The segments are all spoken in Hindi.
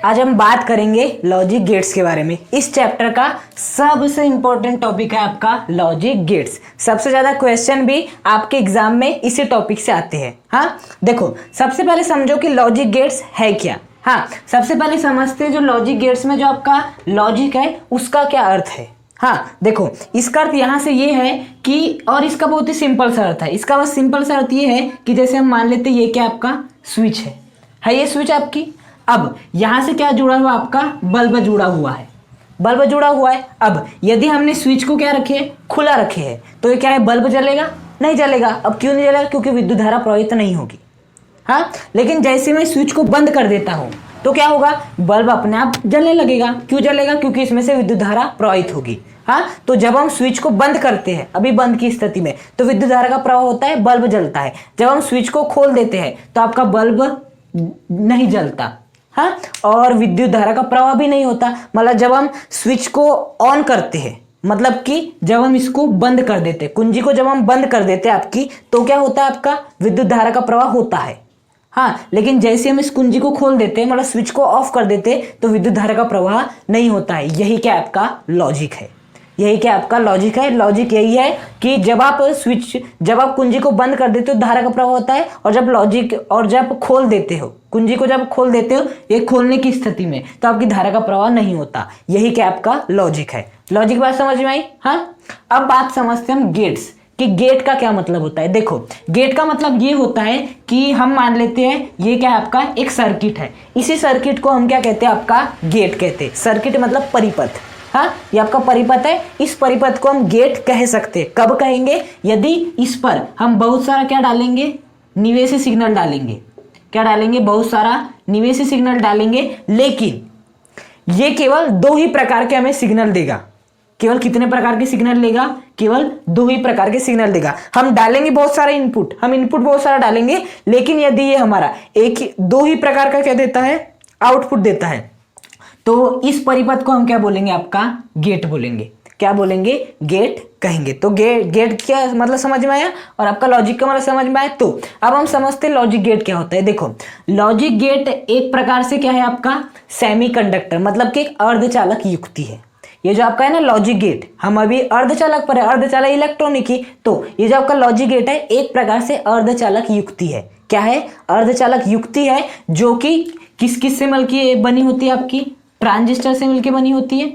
आज हम बात करेंगे लॉजिक गेट्स के बारे में। इस चैप्टर का सबसे इंपॉर्टेंट टॉपिक है आपका लॉजिक गेट्स। सबसे ज़्यादा क्वेश्चन भी आपके एग्जाम में इसी टॉपिक से आते हैं। हाँ देखो, सबसे पहले समझो कि लॉजिक गेट्स है क्या। हाँ, सबसे पहले समझते हैं जो लॉजिक गेट्स में जो आपका लॉजिक है उसका क्या अर्थ है। हाँ देखो, इसका अर्थ यहाँ से ये है कि, और इसका बहुत ही सिंपल सा अर्थ है। इसका बस सिंपल सा अर्थ ये है कि जैसे हम मान लेते हैं ये क्या आपका स्विच है ये स्विच आपकी। अब यहाँ से क्या जुड़ा हुआ, आपका बल्ब जुड़ा हुआ है, बल्ब जुड़ा हुआ है। अब यदि हमने स्विच को क्या रखे, खुला रखे है, तो ये क्या है, बल्ब जलेगा? नहीं जलेगा। अब क्यों नहीं जलेगा? क्योंकि विद्युत धारा प्रवाहित नहीं होगी। हाँ, लेकिन जैसे मैं स्विच को बंद कर देता हूँ तो क्या होगा, बल्ब अपने आप जलने लगेगा। क्यों जलेगा? क्योंकि इसमें से विद्युत धारा प्रवाहित होगी। हाँ, तो जब हम स्विच को बंद करते हैं, अभी बंद की स्थिति में, तो विद्युत धारा का प्रवाह होता है, बल्ब जलता है। जब हम स्विच को खोल देते हैं तो आपका बल्ब नहीं जलता। हाँ, और विद्युत धारा का प्रवाह भी नहीं होता। मतलब जब हम स्विच को ऑन करते हैं, मतलब कि जब हम इसको बंद कर देते, कुंजी को जब हम बंद कर देते हैं आपकी, तो क्या होता है, आपका विद्युत धारा का प्रवाह होता है। हाँ, लेकिन जैसे हम इस कुंजी को खोल देते हैं, मतलब स्विच को ऑफ कर देते हैं, तो विद्युत धारा का प्रवाह नहीं होता है। यही क्या आपका लॉजिक है, यही क्या आपका लॉजिक है। लॉजिक यही है कि जब आप कुंजी को बंद कर देते हो धारा का प्रवाह होता है, और जब खोल देते हो कुंजी को, जब खोल देते हो ये खोलने की स्थिति में, तो आपकी धारा का प्रवाह नहीं होता। यही क्या आपका लॉजिक है। लॉजिक बात समझ में आई। हाँ, अब बात समझते हैं हम गेट्स कि गेट का क्या मतलब होता है। देखो, गेट का मतलब ये होता है कि हम मान लेते हैं ये क्या है, आपका एक सर्किट है। इसी सर्किट को हम क्या कहते हैं, आपका गेट कहते हैं। सर्किट मतलब परिपथ। हाँ, ये आपका परिपथ है। इस परिपथ को हम गेट कह सकते हैं। कब कहेंगे? यदि इस पर हम बहुत सारा क्या डालेंगे, निवेशी सिग्नल डालेंगे। क्या डालेंगे? बहुत सारा निवेशी सिग्नल डालेंगे। लेकिन ये केवल दो ही प्रकार के हमें सिग्नल देगा। केवल कितने प्रकार के सिग्नल लेगा? केवल दो ही प्रकार के सिग्नल देगा। हम डालेंगे बहुत सारा इनपुट, हम इनपुट बहुत सारा डालेंगे, लेकिन यदि ये हमारा दो ही प्रकार का क्या देता है, आउटपुट देता है, तो इस परिपथ को हम क्या बोलेंगे, आपका गेट बोलेंगे। क्या बोलेंगे? गेट कहेंगे। तो गेट क्या मतलब समझ में आया, और आपका लॉजिक का मतलब समझ में आया। तो अब हम समझते हैं लॉजिक गेट क्या होता है। देखो, लॉजिक गेट एक प्रकार से क्या है, आपका सेमीकंडक्टर, मतलब कि एक अर्धचालक युक्ति है। ये जो आपका है ना लॉजिक गेट, हम अभी अर्धचालक पर है, अर्धचालक इलेक्ट्रॉनिक ही, तो ये जो आपका लॉजिक गेट है एक प्रकार से अर्धचालक युक्ति है। क्या है? अर्धचालक युक्ति है, जो कि किस से मिलकर बनी होती है, आपकी ट्रांजिस्टर से मिलकर बनी होती है,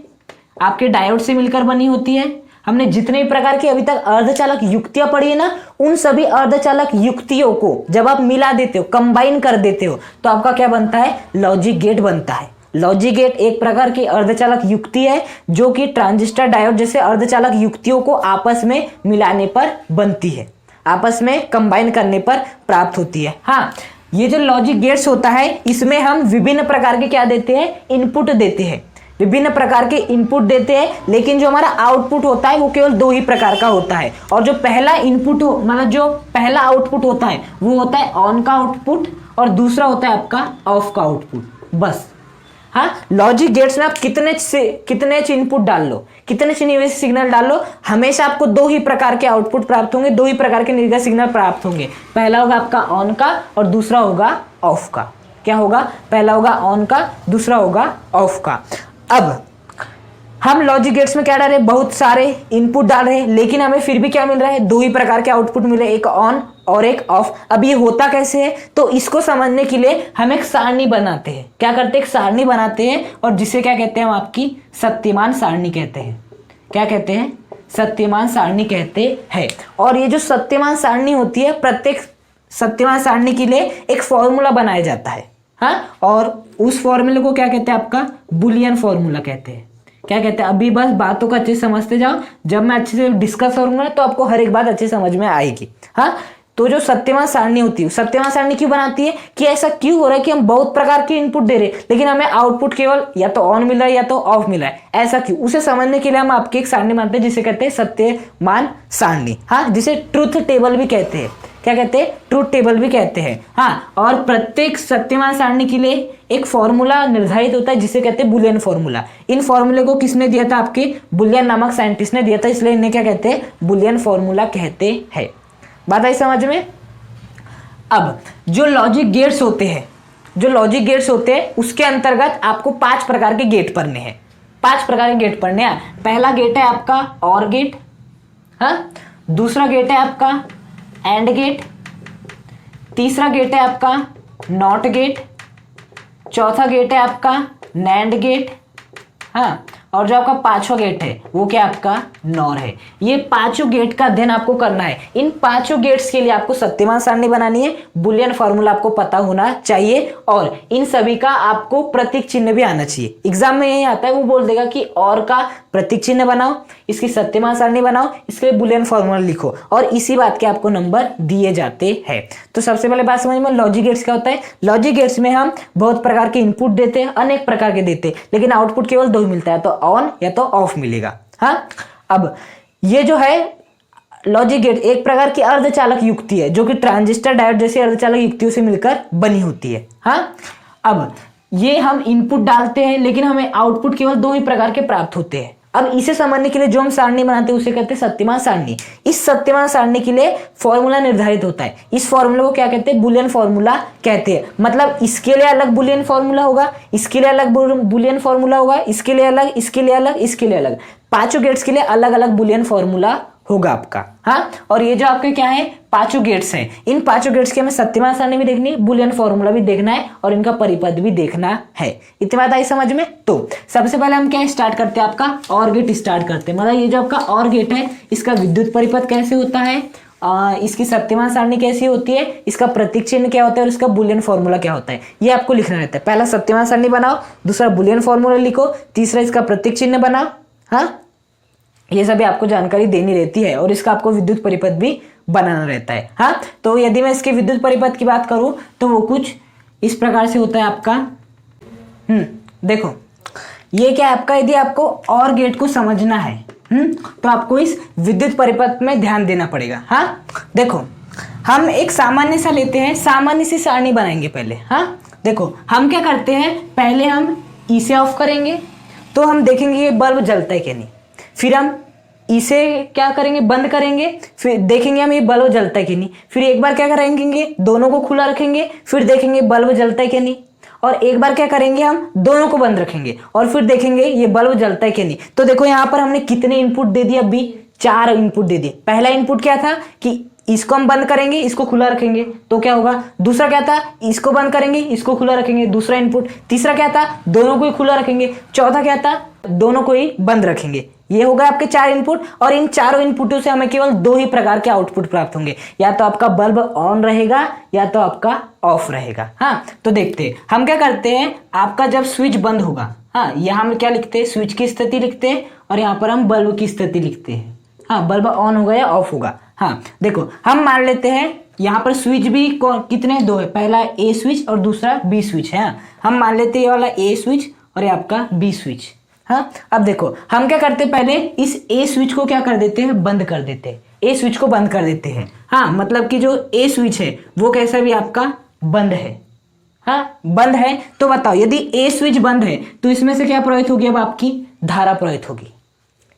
आपके डायोड से मिलकर बनी होती है। हमने जितने भी प्रकार की अभी तक अर्धचालक युक्तियां पढ़ी है ना, उन सभी अर्धचालक युक्तियों को जब आप मिला देते हो, कंबाइन कर देते हो, तो आपका क्या बनता है, लॉजिक गेट बनता है। लॉजिक गेट एक प्रकार की अर्धचालक युक्ति है जो कि ट्रांजिस्टर, डायोड जैसे अर्धचालक युक्तियों को आपस में मिलाने पर बनती है, आपस में कंबाइन करने पर प्राप्त होती है। हाँ, ये जो लॉजिक गेट्स होता है, इसमें हम विभिन्न प्रकार के क्या देते हैं, इनपुट देते हैं, विभिन्न प्रकार के इनपुट देते हैं, लेकिन जो हमारा आउटपुट होता है वो केवल दो ही प्रकार का होता है। और जो पहला इनपुट मतलब जो पहला आउटपुट होता है वो होता है ऑन का आउटपुट, और दूसरा होता है आपका ऑफ का आउटपुट, बस। हाँ, लॉजिक गेट्स में आप कितने इनपुट डाल लो, कितने निवेश सिग्नल डाल लो, हमेशा आपको दो ही प्रकार के आउटपुट प्राप्त होंगे, दो ही प्रकार के निर्गत सिग्नल प्राप्त होंगे। पहला होगा आपका ऑन का और दूसरा होगा ऑफ का। क्या होगा? पहला होगा ऑन का, दूसरा होगा ऑफ का। अब हम लॉजिक गेट्स में क्या डाल रहे हैं, बहुत सारे इनपुट डाल रहे हैं, लेकिन हमें फिर भी क्या मिल रहा है, दो ही प्रकार के आउटपुट मिल रहे हैं, एक ऑन और एक ऑफ। अब ये होता कैसे है, तो इसको समझने के लिए हम एक सारणी बनाते हैं। क्या करते हैं? एक सारणी बनाते हैं, और जिसे क्या कहते हैं, हम आपकी सत्यमान सारणी कहते हैं। क्या कहते हैं? सत्यमान सारणी कहते हैं। और ये जो सत्यमान सारणी होती है, प्रत्येक सत्यमान सारणी के लिए एक फॉर्मूला बनाया जाता है। हाँ, और उस फॉर्मूले को क्या कहते हैं, आपका बुलियन फॉर्मूला कहते हैं। क्या कहते हैं? अभी बस बातों को अच्छे से समझते जाओ, जब मैं अच्छे से डिस्कस करूंगा तो आपको हर एक बात अच्छे समझ में आएगी। हाँ, तो जो सत्यमान सारणी होती है, सत्यमान सारणी क्यों बनाती है, कि ऐसा क्यों हो रहा है कि हम बहुत प्रकार के इनपुट दे रहे हैं, लेकिन हमें आउटपुट केवल या तो ऑन मिल रहा है या तो ऑफ मिल रहा है, ऐसा क्यों? उसे समझने के लिए हम आपकी एक सारणी बनाते हैं जिसे कहते हैं सत्यमान सारणी। हाँ, जिसे ट्रूथ टेबल भी कहते हैं। क्या कहते हैं? ट्रूथ टेबल भी कहते हैं। हाँ, और प्रत्येक सत्यमान सारणी के लिए एक फॉर्मूला निर्धारित होता है जिसे कहते हैं बुलियन फॉर्मूला। इन फॉर्मूले को किसने दिया था? आपके बुलियन नामक साइंटिस्ट ने दिया था, इसलिए इन्हें क्या कहते हैं, बुलियन फॉर्मूला कहते हैं। बात आई समझ में? अब जो लॉजिक गेट्स होते हैं जो लॉजिक गेट्स होते हैं उसके अंतर्गत आपको 5 प्रकार के गेट पढ़ने हैं। 5 प्रकार के गेट पढ़ने हैं। पहला गेट है आपका और गेट, हाँ। दूसरा गेट है आपका एंड गेट। तीसरा गेट है आपका नॉट गेट। चौथा गेट है आपका नैंड गेट, हाँ। और जो आपका 5वां गेट है वो क्या आपका नॉर है। ये 5 गेट का अध्ययन आपको करना है। इन 5 गेट्स के लिए आपको सत्यमान सारणी बनानी है, बुलियन फॉर्मूला आपको पता होना चाहिए और इन सभी का आपको प्रतीक चिन्ह भी आना चाहिए। एग्जाम में यही आता है, वो बोल देगा कि और का प्रतीक चिन्ह बनाओ, इसकी सत्यमान सारणी बनाओ, इसके लिए बुलियन फॉर्मूला लिखो और इसी बात के आपको नंबर दिए जाते हैं। तो सबसे पहले बात समझ में, लॉजिक गेट्स क्या होता है। लॉजिक गेट्स में हम बहुत प्रकार के इनपुट देते हैं, अनेक प्रकार के देते हैं, लेकिन आउटपुट केवल 2 ही मिलता है, तो ऑन या तो ऑफ मिलेगा, हाँ। अब ये जो है लॉजिक गेट एक प्रकार की अर्धचालक युक्ति है जो कि ट्रांजिस्टर डायोड जैसी अर्धचालक युक्तियों से मिलकर बनी होती है, हाँ। अब ये हम इनपुट डालते हैं लेकिन हमें आउटपुट केवल 2 ही प्रकार के प्राप्त होते हैं। अब इसे समझने के लिए जो हम सारणी बनाते हैं उसे कहते हैं सत्यमान सारणी। इस सत्यमान सारणी के लिए फॉर्मूला निर्धारित होता है। इस फॉर्मूला को क्या कहते हैं, बुलियन फॉर्मूला कहते हैं। मतलब इसके लिए अलग बुलियन फॉर्मूला होगा, इसके लिए अलग बुलियन फॉर्मूला होगा, इसके लिए अलग, इसके लिए अलग, इसके लिए अलग। 5 गेट्स के लिए अलग अलग बुलियन फॉर्मूला होगा आपका, हाँ। और ये जो आपके क्या है 5 गेट्स हैं, इन 5 गेट्स के हमें सत्यमान सारणी भी देखनी है, बुलियन फॉर्मूला भी देखना है और इनका परिपथ भी देखना है। इतनी बात आई समझ में। तो सबसे पहले हम क्या स्टार्ट करते हैं, आपका और गेट स्टार्ट करते हैं। मतलब ये जो आपका और गेट है इसका विद्युत परिपथ कैसे होता है, इसकी सत्यमान सारणी कैसी होती है, इसका प्रतीक चिन्ह क्या होता है और इसका बुलियन फॉर्मूला क्या होता है, ये आपको लिखना रहता है। पहला सत्यमान सारणी बनाओ, दूसरा बुलियन फॉर्मूला लिखो, तीसरा इसका प्रतीक चिन्ह बनाओ, हाँ। ये सभी आपको जानकारी देनी रहती है और इसका आपको विद्युत परिपथ भी बनाना रहता है, हाँ। तो यदि मैं इसके विद्युत परिपथ की बात करूं तो वो कुछ इस प्रकार से होता है आपका। देखो ये क्या है आपका, यदि आपको और गेट को समझना है तो आपको इस विद्युत परिपथ में ध्यान देना पड़ेगा, हाँ। देखो हम एक सामान्य सा लेते हैं, सामान्य सी सारणी बनाएंगे पहले, हाँ। देखो हम क्या करते हैं, पहले हम इसे ऑफ करेंगे तो हम देखेंगे ये बल्ब जलता है कि नहीं, फिर हम इसे क्या करेंगे, बंद करेंगे, फिर देखेंगे हम ये बल्ब जलता है कि नहीं, फिर एक बार क्या करेंगे, दोनों को खुला रखेंगे, फिर देखेंगे बल्ब जलता है कि नहीं, और एक बार क्या करेंगे हम दोनों को बंद रखेंगे और फिर देखेंगे ये बल्ब जलता है कि नहीं। तो देखो यहाँ पर हमने कितने इनपुट दे दिए, अभी 4 इनपुट दे दिए। पहला इनपुट क्या था कि इसको हम बंद करेंगे, इसको खुला रखेंगे, तो क्या होगा। दूसरा क्या था, इसको बंद करेंगे, इसको खुला रखेंगे, दूसरा इनपुट। तीसरा क्या था, दोनों को ही खुला रखेंगे। चौथा क्या था, दोनों को ही बंद रखेंगे। ये होगा आपके 4 इनपुट और इन चारों इनपुटों से हमें केवल 2 ही प्रकार के आउटपुट प्राप्त होंगे, या तो आपका बल्ब ऑन रहेगा या तो आपका ऑफ रहेगा, हाँ। तो देखते हैं हम क्या करते हैं, आपका जब स्विच बंद होगा, हाँ, यहाँ हम क्या लिखते हैं, स्विच की स्थिति लिखते हैं और यहाँ पर हम बल्ब की स्थिति लिखते हैं, हाँ। बल्ब ऑन होगा या ऑफ होगा, हाँ। देखो हम मान लेते हैं यहाँ पर स्विच भी कितने 2 है, पहला ए स्विच और दूसरा बी स्विच है, हाँ। हम मान लेते हैं ये वाला ए स्विच और ये आपका बी स्विच, हाँ। अब देखो हम क्या करते हैं, पहले इस ए स्विच को क्या कर देते हैं, बंद कर देते हैं, ए स्विच को बंद कर देते हैं, हाँ। मतलब कि जो ए स्विच है वो कैसा भी आपका बंद है, हाँ, बंद है। तो बताओ यदि ए स्विच बंद है तो इसमें से क्या प्रवाहित होगी, अब आपकी धारा प्रवाहित होगी।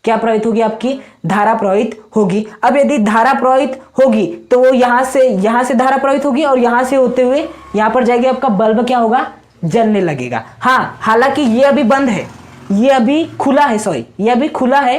क्या प्रवाहित होगी, आपकी धारा प्रवाहित होगी। अब यदि धारा प्रवाहित होगी तो वो यहाँ से धारा प्रवाहित होगी और यहाँ से होते हुए यहाँ पर जाएगी, आपका बल्ब क्या होगा, जलने लगेगा, हाँ। हालांकि ये अभी बंद है, ये अभी खुला है, सॉरी ये अभी खुला है,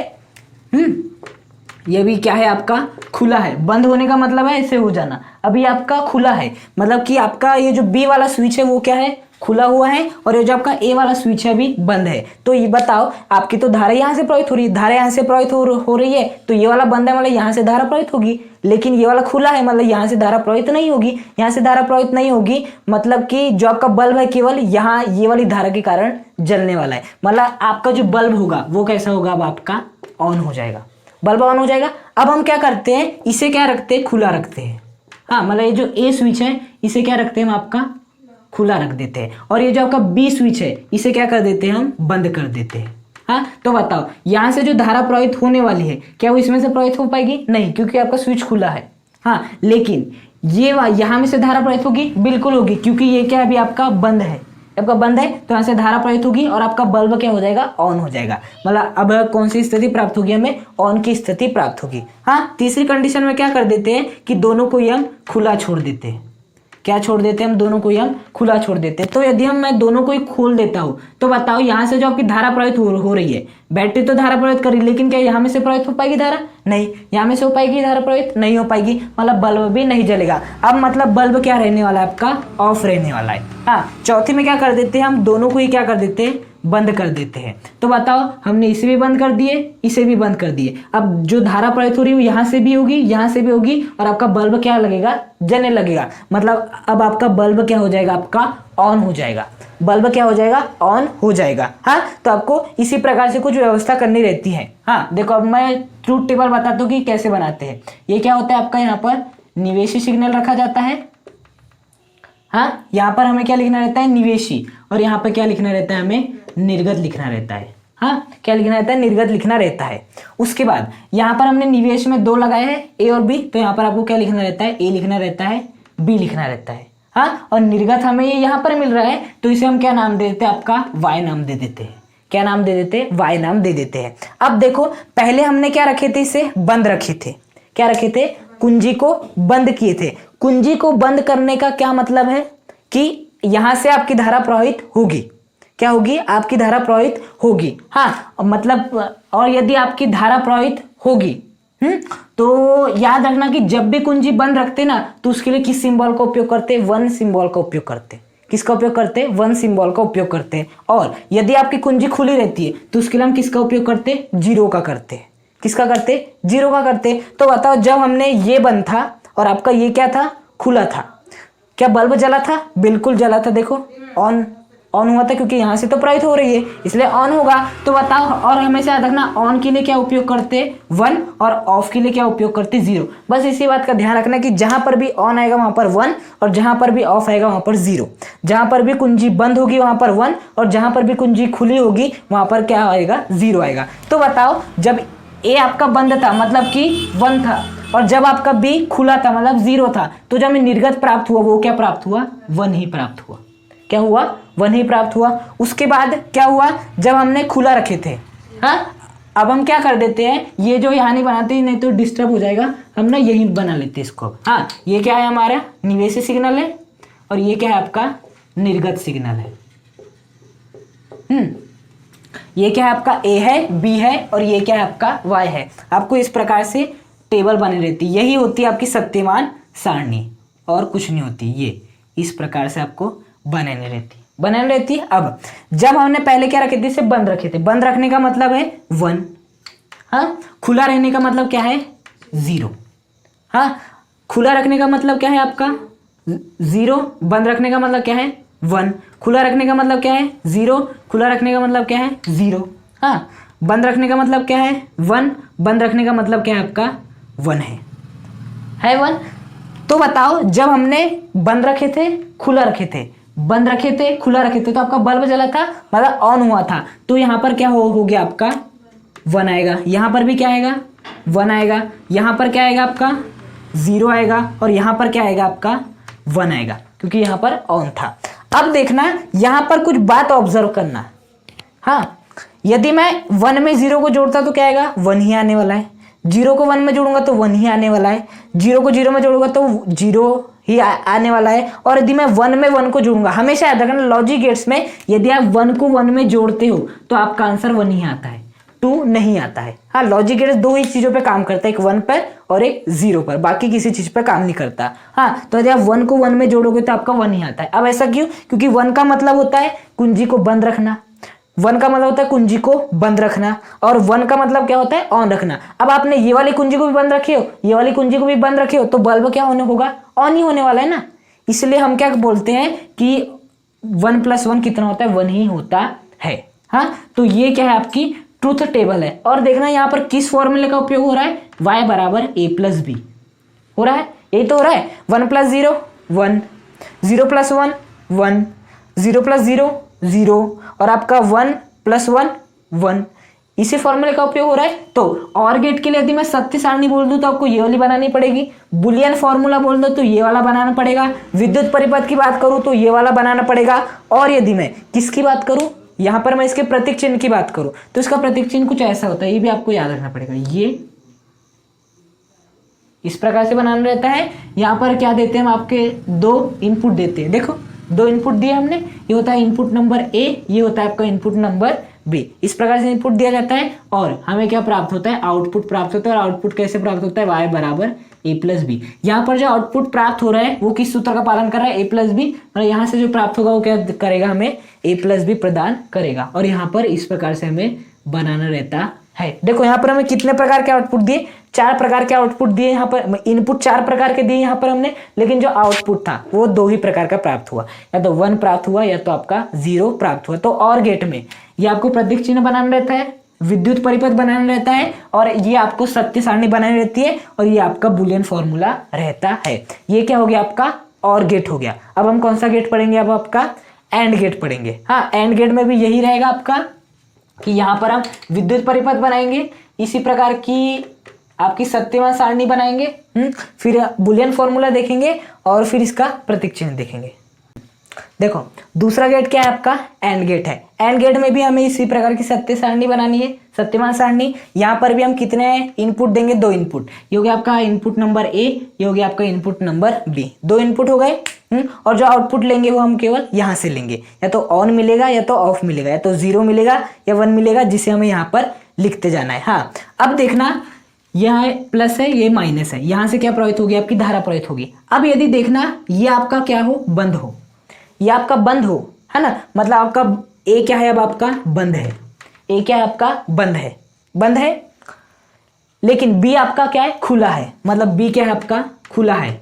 ये भी क्या है आपका खुला है। बंद होने का मतलब है ऐसे हो जाना, अभी आपका खुला है, मतलब कि आपका ये जो बी वाला स्विच है वो क्या है, खुला हुआ है, और ये जो आपका ए वाला स्विच है अभी बंद है। तो ये बताओ आपकी तो धारा यहाँ से प्रवाहित हो रही है, धारा यहाँ से प्रवाहित हो रही है, तो ये वाला बंद है मतलब यहाँ से धारा प्रवाहित होगी, लेकिन ये वाला खुला है मतलब यहाँ से धारा प्रवाहित नहीं होगी। यहाँ से धारा प्रवाहित नहीं होगी मतलब कि जो आपका बल्ब है केवल यहाँ ये वाली धारा के कारण जलने वाला है, मतलब आपका जो बल्ब होगा वो कैसा होगा, अब आपका ऑन हो जाएगा, बल्ब ऑन हो जाएगा। अब हम क्या करते हैं, इसे क्या रखते हैं, खुला रखते हैं, हाँ। मतलब ये जो ए स्विच है इसे क्या रखते हैं, हम आपका खुला रख देते हैं, और ये जो आपका बी स्विच है इसे क्या कर देते हैं, हम बंद कर देते हैं, हाँ। तो बताओ यहाँ से जो धारा प्रवाहित होने वाली है क्या वो इसमें से प्रवाहित हो पाएगी, नहीं, क्योंकि आपका स्विच खुला है, हाँ। लेकिन ये यहाँ में से धारा प्रवाहित होगी, बिल्कुल होगी, क्योंकि ये क्या अभी आपका बंद है, आपका बंद है तो यहाँ से धारा प्रवाहित होगी और आपका बल्ब क्या हो जाएगा, ऑन हो जाएगा। मतलब अब कौन सी स्थिति प्राप्त होगी, हमें ऑन की स्थिति प्राप्त होगी, हाँ। तीसरी कंडीशन में क्या कर देते हैं कि दोनों को ही हम खुला छोड़ देते हैं, क्या छोड़ देते हैं हम, दोनों को ही हम खुला छोड़ देते हैं। तो यदि मैं दोनों को ही खोल देता हूँ तो बताओ यहाँ से जो आपकी धारा प्रवाहित हो रही है, बैटरी तो धारा प्रवाहित कर रही है, लेकिन क्या यहाँ में से प्रवाहित हो पाएगी धारा? नहीं। यहाँ में से हो पाएगी धारा प्रवाहित? नहीं हो पाएगी, मतलब बल्ब भी नहीं जलेगा। अब मतलब बल्ब क्या रहने वाला है आपका? ऑफ रहने वाला है। हाँ, चौथी में क्या कर देते हैं हम, दोनों को ही क्या कर देते हैं, बंद कर देते हैं। तो बताओ हमने इसे भी बंद कर दिए, इसे भी बंद कर दिए। अब जो धारा प्रवाहित हो रही है यहाँ से भी होगी, यहाँ से भी होगी, और आपका बल्ब क्या लगेगा, जलने लगेगा। मतलब अब आपका बल्ब क्या हो जाएगा, आपका ऑन हो जाएगा। बल्ब क्या हो जाएगा, ऑन हो जाएगा। हाँ, तो आपको इसी प्रकार से कुछ व्यवस्था करनी रहती है। हाँ देखो, अब मैं ट्रूथ टेबल बताता हूँ कि कैसे बनाते हैं। ये क्या होता है आपका, यहाँ पर निवेशी सिग्नल रखा जाता है। हाँ, यहाँ पर हमें क्या लिखना रहता है, निवेशी, और यहाँ पर क्या लिखना रहता है, हमें निर्गत लिखना रहता है। हाँ, क्या लिखना रहता है, निर्गत लिखना रहता है। उसके बाद यहाँ पर हमने निवेश में 2 लगाए हैं, ए और बी, तो यहाँ पर आपको क्या लिखना रहता है, ए लिखना रहता है, बी लिखना रहता है। हाँ, और निर्गत हमें ये यहाँ पर मिल रहा है, तो इसे हम क्या नाम दे देते हैं, आपका वाई नाम दे देते हैं। क्या नाम दे देते हैं, वाई नाम दे देते हैं। अब देखो, पहले हमने क्या रखे थे, इसे बंद रखे थे। क्या रखे थे, कुंजी को बंद किए थे। कुंजी को बंद करने का क्या मतलब है कि यहां से आपकी धारा प्रवाहित होगी। क्या होगी, आपकी धारा प्रवाहित होगी। हाँ, मतलब और यदि आपकी धारा प्रवाहित होगी तो याद रखना कि जब भी कुंजी बंद रखते ना, तो उसके लिए किस सिंबल का उपयोग करते, 1 सिंबल का उपयोग करते। किसका उपयोग करते, 1 सिंबल का उपयोग करते। और यदि आपकी कुंजी खुली रहती है तो उसके लिए हम किसका उपयोग करते, 0 का करते। किसका करते, 0 का करते। तो बताओ, जब हमने ये बंद था और आपका ये क्या था, खुला था, क्या बल्ब जला था? बिल्कुल जला था। देखो ऑन हुआ था, क्योंकि यहाँ से तो प्रवाहित हो रही है, इसलिए ऑन होगा। तो बताओ, और हमेशा याद रखना, ऑन के लिए क्या उपयोग करते, 1, और ऑफ के लिए क्या उपयोग करते, 0। बस इसी बात का ध्यान रखना कि जहां पर भी ऑन आएगा वहां पर 1, और जहां पर भी ऑफ आएगा वहां पर 0। जहां पर भी कुंजी बंद होगी वहां पर 1, और जहां पर भी कुंजी खुली होगी वहां पर क्या आएगा, 0 आएगा। तो बताओ, जब ए आपका बंद था मतलब कि 1 था, और जब आपका बी खुला था मतलब 0 था, तो जब हमें निर्गत प्राप्त हुआ वो क्या प्राप्त हुआ, 1 ही प्राप्त हुआ। क्या हुआ, 1 ही प्राप्त हुआ। उसके बाद क्या हुआ, जब हमने खुला रखे थे, हाँ, अब हम क्या कर देते हैं, ये जो यहाँ नहीं बनाते, नहीं तो डिस्टर्ब हो जाएगा, हम ना यही बना लेते हैं इसको। हाँ, ये क्या है, हमारा निवेशी सिग्नल है, और ये क्या है, आपका निर्गत सिग्नल है। ये क्या है, आपका ए है, बी है, और ये क्या है, आपका वाई है। आपको इस प्रकार से टेबल बनी रहती है। यही होती है आपकी शक्तिमान सारणी, और कुछ नहीं होती। ये इस प्रकार से आपको बनानी रहती है। अब जब हमने पहले क्या रखे थे, इसे बंद रखे थे। बंद रखने का मतलब है 1। हाँ, खुला रहने का मतलब क्या है, 0। हाँ, खुला रखने का मतलब क्या है आपका 0, बंद रखने का मतलब क्या है 1। खुला रखने का मतलब क्या है 0, खुला रखने का मतलब क्या है 0। हाँ, बंद रखने का मतलब क्या है 1, बंद रखने का मतलब क्या है आपका 1 है 1। तो बताओ, जब हमने बंद रखे थे, खुला रखे थे, बंद रखे थे, खुला रखे थे, तो आपका बल्ब जला था, मतलब ऑन हुआ था, तो यहां पर क्या हो गया, आपका 1 आएगा। यहां पर भी क्या आएगा, 1 आएगा। यहां पर क्या आएगा, आपका 0 आएगा, और यहां पर क्या आएगा, आपका 1 आएगा, क्योंकि यहां पर ऑन था। अब देखना, यहां पर कुछ बात ऑब्जर्व करना। हाँ, यदि मैं 1 में 0 को जोड़ता तो क्या आएगा, 1 ही आने वाला है। 0 को 1 में जोड़ूंगा तो 1 ही आने वाला है। 0 को 0 में जोड़ूंगा तो 0 ही आने वाला है। और यदि मैं 1 में 1 को जोड़ूंगा, हमेशा याद रखना लॉजिक गेट्स में, यदि आप 1 को 1 में जोड़ते हो तो आपका आंसर 1 ही आता है, 2 नहीं आता है। हाँ, लॉजिक गेट्स 2 ही चीजों पे काम करता है, एक 1 पर और एक 0 पर, बाकी किसी चीज पर काम नहीं करता। हाँ, तो यदि आप 1 को 1 में जोड़ोगे तो आपका 1 ही आता है। अब ऐसा क्यों, क्योंकि 1 का मतलब होता है कुंजी को बंद रखना, 1 का मतलब होता है कुंजी को बंद रखना, और 1 का मतलब क्या होता है, ऑन रखना। अब आपने ये वाली कुंजी को भी बंद रखे हो, ये वाली कुंजी को भी बंद रखे हो, तो बल्ब क्या होने होगा, ऑन ही होने वाला है ना। इसलिए हम क्या बोलते हैं कि 1 + 1 कितना होता है, 1 ही होता है। हाँ, तो ये क्या है, आपकी ट्रूथ टेबल है। और देखना यहाँ पर किस फॉर्मूले का उपयोग हो रहा है, y = a + b हो रहा है, यही तो हो रहा है। 1 + 0 1, 0 + 1 1, 0 + 0 0, और आपका 1 + 1 1, इसी फॉर्मूले का उपयोग हो रहा है। तो और गेट के लिए यदि मैं सत्य सारणी बोल दूं तो आपको ये वाली बनानी पड़ेगी। बुलियन फॉर्मूला बोल दो तो ये वाला बनाना पड़ेगा। विद्युत परिपथ की बात करूं तो ये वाला बनाना पड़ेगा। और यदि मैं किसकी बात करूं, यहां पर मैं इसके प्रतीक चिन्ह की बात करूं तो इसका प्रतीक चिन्ह कुछ ऐसा होता है, ये भी आपको याद रखना पड़ेगा। इस प्रकार से बनाना रहता है। यहाँ पर क्या देते हैं हम आपके 2 इनपुट देते हैं, देखो 2 इनपुट दिए हमने, ये होता है इनपुट नंबर ए, ये होता है आपका इनपुट नंबर बी। इस प्रकार से इनपुट दिया जाता है और हमें क्या प्राप्त होता है, आउटपुट प्राप्त होता है। और आउटपुट कैसे प्राप्त होता है, वाई बराबर ए प्लस बी। यहाँ पर जो आउटपुट प्राप्त हो रहा है वो किस सूत्र का पालन कर रहा है, ए प्लस बी। और यहाँ से जो प्राप्त होगा वो क्या करेगा, हमें ए प्लस बी प्रदान करेगा। और यहाँ पर इस प्रकार से हमें बनाना रहता है। देखो यहाँ पर हमें कितने प्रकार के आउटपुट दिए, 4 प्रकार के आउटपुट दिए। यहाँ पर इनपुट 4 प्रकार के दिए यहाँ पर हमने, लेकिन जो आउटपुट था वो 2 ही प्रकार का प्राप्त हुआ, या तो 1 प्राप्त हुआ या तो आपका 0 प्राप्त हुआ। तो और गेट में ये आपको प्रतीक चिन्ह बनाना रहता है, विद्युत परिपथ बनाना रहता है, और ये आपको सत्य सारणी बनानी रहती है, और ये आपका बुलियन फॉर्मूला रहता है। ये क्या हो गया आपका और गेट हो गया। अब हम कौन सा गेट पढ़ेंगे, अब आपका एंड गेट पढ़ेंगे। हाँ, एंड गेट में भी यही रहेगा आपका कि यहाँ पर हम विद्युत परिपथ बनाएंगे, इसी प्रकार की आपकी सत्यमान सारणी बनाएंगे, फिर बुलियन फॉर्मूला देखेंगे और फिर इसका प्रतीक चिन्ह देखेंगे। देखो दूसरा गेट क्या है आपका, एंड गेट है। एंड गेट में भी हमें इसी प्रकार की सत्य सारणी बनानी है, सत्यमान सारणी। यहाँ पर भी हम कितने इनपुट देंगे, 2 इनपुट। ये हो गया आपका इनपुट नंबर ए, ये हो गया आपका इनपुट नंबर बी। 2 इनपुट हो गए। और जो आउटपुट लेंगे वो हम केवल यहाँ से लेंगे, या तो ऑन मिलेगा या तो ऑफ मिलेगा, या तो 0 मिलेगा या 1 मिलेगा, जिसे हमें यहाँ पर लिखते जाना है। हाँ, अब देखना यह प्लस है, ये माइनस है, यहाँ से क्या प्रवाहित होगी, आपकी धारा प्रवाहित होगी। अब यदि देखना ये आपका क्या हो, बंद हो, ये आपका बंद हो, है ना, मतलब आपका ए क्या है, अब आपका बंद है। ए क्या है आपका, बंद है, बंद है। लेकिन बी आपका क्या है, खुला है, मतलब बी क्या है आपका, खुला है।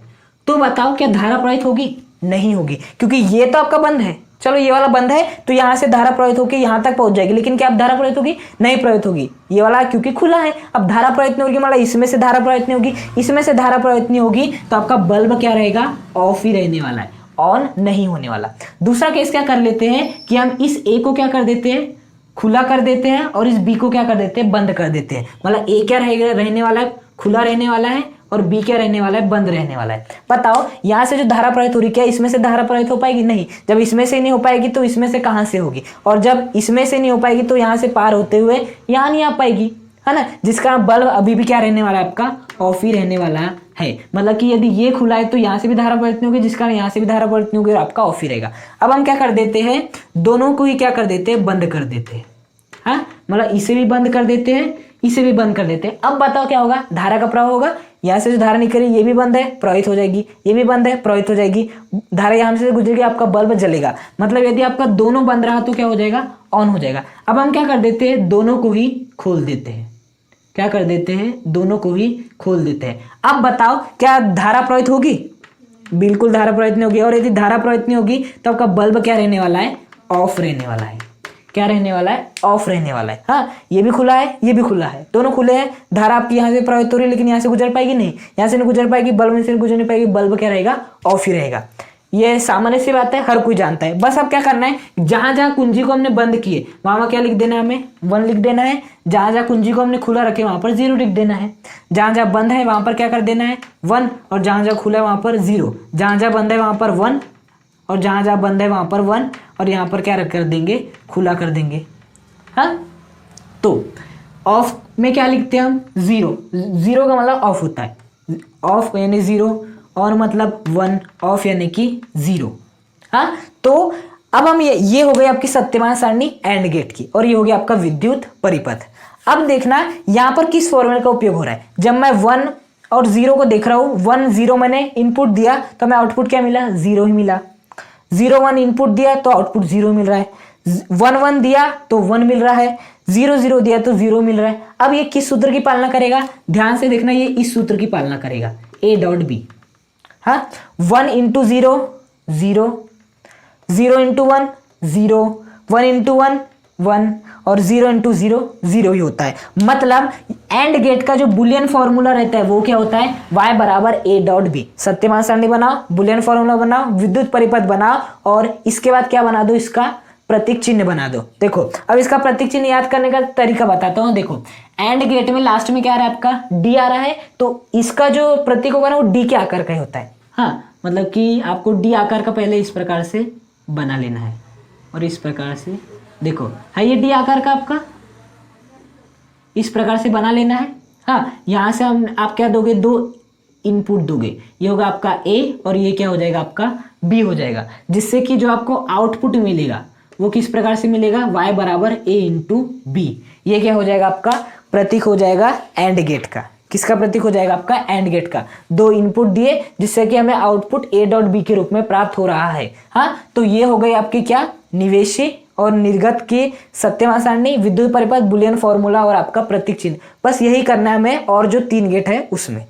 तो बताओ क्या धारा प्रवाहित होगी, नहीं होगी, क्योंकि ये तो आपका बंद है। चलो ये वाला बंद है तो यहाँ से धारा प्रवाहित होकर यहाँ तक पहुंच जाएगी, लेकिन क्या अब धारा प्रवाहित होगी, नहीं प्रवाहित होगी। ये वाला क्योंकि खुला है, अब धारा प्रवाहित नहीं होगी, मतलब इसमें से धारा प्रवाहित नहीं होगी, इसमें से धारा प्रवाहित नहीं होगी, तो आपका बल्ब क्या रहेगा, ऑफ ही रहने वाला है, ऑन नहीं होने वाला। दूसरा केस क्या कर लेते हैं कि हम इस ए को क्या कर देते हैं, खुला कर देते हैं, और इस बी को क्या कर देते हैं, बंद कर देते हैं। मतलब ए क्या रहेगा, रहने वाला है, खुला रहने वाला है, और बी क्या रहने वाला है, बंद रहने वाला है। बताओ यहाँ से जो धारा प्रवाहित हो रही है, क्या इसमें से धारा प्रवाहित हो पाएगी, नहीं। जब इसमें से नहीं हो पाएगी तो इसमें से कहाँ से होगी, और जब इसमें से नहीं हो पाएगी तो यहाँ से पार होते हुए यहाँ नहीं आ पाएगी, है ना, जिसका बल्ब अभी भी क्या रहने वाला है, आपका ऑफ ही रहने वाला है। मतलब कि यदि ये खुला है तो यहाँ से भी धारा प्रवाहित नहीं होगी, जिसका यहाँ से भी धारा प्रवाहित नहीं होगी, और आपका ऑफ ही रहेगा। अब हम क्या कर देते हैं, दोनों को ही क्या कर देते हैं, बंद कर देते हैं। हाँ, मतलब इसे भी बंद कर देते हैं, इसे भी बंद कर देते हैं। अब बताओ क्या होगा, धारा का प्रवाह होगा, यहाँ से जो धारा निकल रही है ये भी बंद है, प्रवाहित हो जाएगी, ये भी बंद है, प्रवाहित हो जाएगी, धारा यहाँ से गुजरेगी, आपका बल्ब जलेगा। मतलब यदि आपका दोनों बंद रहा तो क्या हो जाएगा, ऑन हो जाएगा। अब हम क्या कर देते हैं, दोनों को ही खोल देते हैं। क्या कर देते हैं, दोनों को ही खोल देते हैं। अब बताओ क्या धारा प्रवाहित होगी, बिल्कुल धारा प्रवाहित नहीं होगी। और यदि धारा प्रवाहित नहीं होगी तो आपका बल्ब क्या रहने वाला है, ऑफ रहने वाला है। क्या रहने वाला है, ऑफ रहने वाला है। हाँ, ये भी खुला है, ये भी खुला है, दोनों खुले हैं। धारा आपकी यहाँ से प्रवाहित हो रही है, लेकिन यहाँ से गुजर पाएगी नहीं, यहाँ से नहीं गुजर पाएगी, बल्ब में से गुजर नहीं पाएगी, बल्ब क्या रहेगा, ऑफ ही रहेगा। ये सामान्य सी बात है, हर कोई जानता है। बस अब क्या करना है, जहां जहां कुंजी को हमने बंद किए वहां क्या लिख देना है, हमें 1 लिख देना है। जहां जहां कुंजी को हमने खुला रखे वहां पर 0 लिख देना है। जहां जहां बंद है वहां पर क्या कर देना है, 1, और जहां जहां खुला है वहां पर 0। जहां जहां बंद है वहां पर 1, और जहां जहां बंद है वहां पर 1, और यहाँ पर क्या रख कर देंगे, खुला कर देंगे। हाँ, तो ऑफ में क्या लिखते हैं हम, 0। 0 का मतलब ऑफ होता है, ऑफ यानी 0, और मतलब 1, ऑफ यानी कि 0। हाँ, तो अब हम ये हो गई आपकी सत्यमान सारणी एंड गेट की, और ये हो गया आपका विद्युत परिपथ। अब देखना यहाँ पर किस फॉर्मूले का उपयोग हो रहा है। जब मैं 1 और 0 को देख रहा हूँ, 1 0 मैंने इनपुट दिया तो हमें आउटपुट क्या मिला, 0 ही मिला। 0 1 इनपुट दिया तो आउटपुट 0 मिल रहा है। 1 1 दिया तो 1 मिल रहा है, 0 0 दिया तो 0 मिल रहा है। अब ये किस सूत्र की पालना करेगा, ध्यान से देखना, ये इस सूत्र की पालना करेगा, A डॉट B। हाँ, 1 इंटू 0 0, 0 इंटू 1 0, 1 इंटू 1 1, और 0 इंटू 0 0 ही होता है। मतलब एंड गेट का जो बुलियन फॉर्मूला रहता है वो क्या होता है, y बराबर A डॉट B। सत्यमान सारणी बनाओ, बुलियन फॉर्मूला बनाओ, विद्युत परिपथ बनाओ, और इसके बाद क्या बना दो, इसका प्रतीक चिन्ह बना दो। देखो अब इसका प्रतीक चिन्ह याद करने का तरीका बताता हूँ। देखो एंड गेट में लास्ट में क्या आ रहा है, आपका D आ रहा है, तो इसका जो प्रतीक होगा ना वो D के आकार का ही होता है। हाँ, मतलब कि आपको D आकार का पहले इस प्रकार से बना लेना है, और इस प्रकार से देखो है ये D आकार का आपका, इस प्रकार से बना लेना है। हाँ, यहाँ से हम आप क्या दोगे, 2 इनपुट दोगे, ये होगा आपका ए और ये क्या हो जाएगा आपका बी हो जाएगा, जिससे कि जो आपको आउटपुट मिलेगा वो किस प्रकार से मिलेगा, y बराबर a इंटू बी। ये क्या हो जाएगा आपका प्रतीक हो जाएगा एंड गेट का। किसका प्रतीक हो जाएगा आपका एंड गेट का। दो इनपुट दिए जिससे कि हमें आउटपुट a डॉट बी के रूप में प्राप्त हो रहा है। हाँ, तो ये हो गई आपकी क्या निवेशी और निर्गत की सत्यमा सारणी, विद्युत परिपथ, बुलियन फॉर्मूला और आपका प्रतीक चिन्ह। बस यही करना है हमें और जो 3 गेट है उसमें।